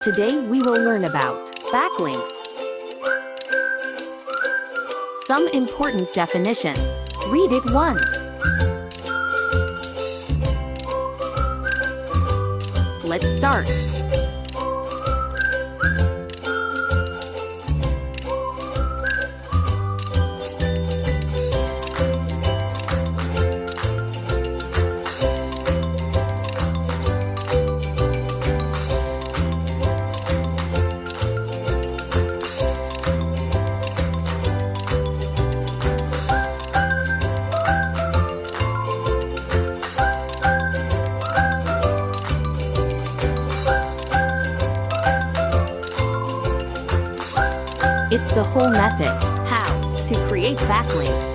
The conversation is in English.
Today we will learn about backlinks. Some important definitions. Read it once. Let's start. It's the whole method. How to create backlinks.